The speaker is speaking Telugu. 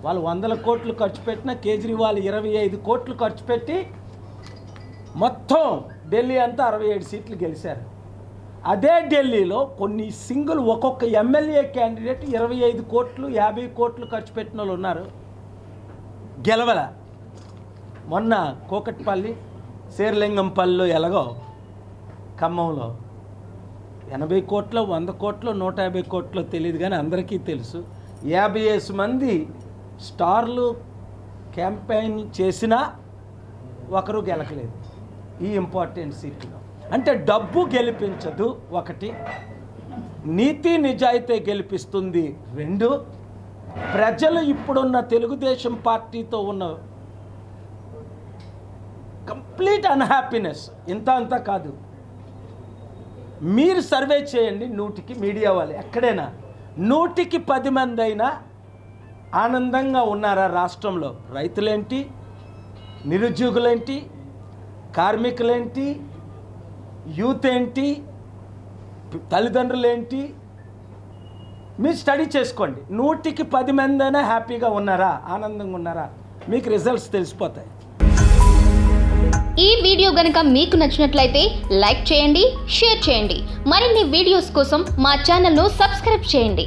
వాళ్ళు 100 కోట్లు ఖర్చు పెట్టిన కేజ్రీవాల్ 25 కోట్లు ఖర్చు పెట్టి మొత్తం ఢిల్లీ అంతా 67 సీట్లు గెలిచారు. అదే ఢిల్లీలో కొన్ని సింగిల్ ఒక్కొక్క ఎమ్మెల్యే క్యాండిడేట్ 25 కోట్లు 50 కోట్లు ఖర్చు పెట్టిన వాళ్ళు ఉన్నారు, గెలవల. మొన్న కూకట్పల్లి శేర్లింగంపల్లిలో ఎలాగో ఖమ్మంలో 80 కోట్లు 100 కోట్లు 150 కోట్లు తెలియదు, కానీ అందరికీ తెలుసు 50 మంది స్టార్లు క్యాంపెయిన్ చేసినా ఒకరు గెలకలేదు ఈ ఇంపార్టెంట్ సీట్లో. అంటే డబ్బు గెలిపించదు ఒకటి, నీతి నిజాయితీ గెలిపిస్తుంది రెండు. ప్రజలు ఇప్పుడున్న తెలుగుదేశం పార్టీతో ఉన్న కంప్లీట్ అన్హ్యాపీనెస్ ఇంత అంతా కాదు. మీరు సర్వే చేయండి 100కి, మీడియా వాళ్ళు ఎక్కడైనా 100కి 10 మంది అయినా ఆనందంగా ఉన్నారా రాష్ట్రంలో? రైతులేంటి, నిరుద్యోగులేంటి, కార్మికులేంటి, యూత్ ఏంటి, తల్లిదండ్రులేంటి? మీరు స్టడీ చేసుకోండి. 100కి 10 మంది అయినా హ్యాపీగా ఉన్నారా, ఆనందంగా ఉన్నారా? మీకు రిజల్ట్స్ తెలిసిపోతాయి. ఈ వీడియో గనుక మీకు నచ్చినట్లయితే లైక్ చేయండి, షేర్ చేయండి. మరిన్ని వీడియోస్ కోసం మా ఛానల్ను సబ్స్క్రైబ్ చేయండి.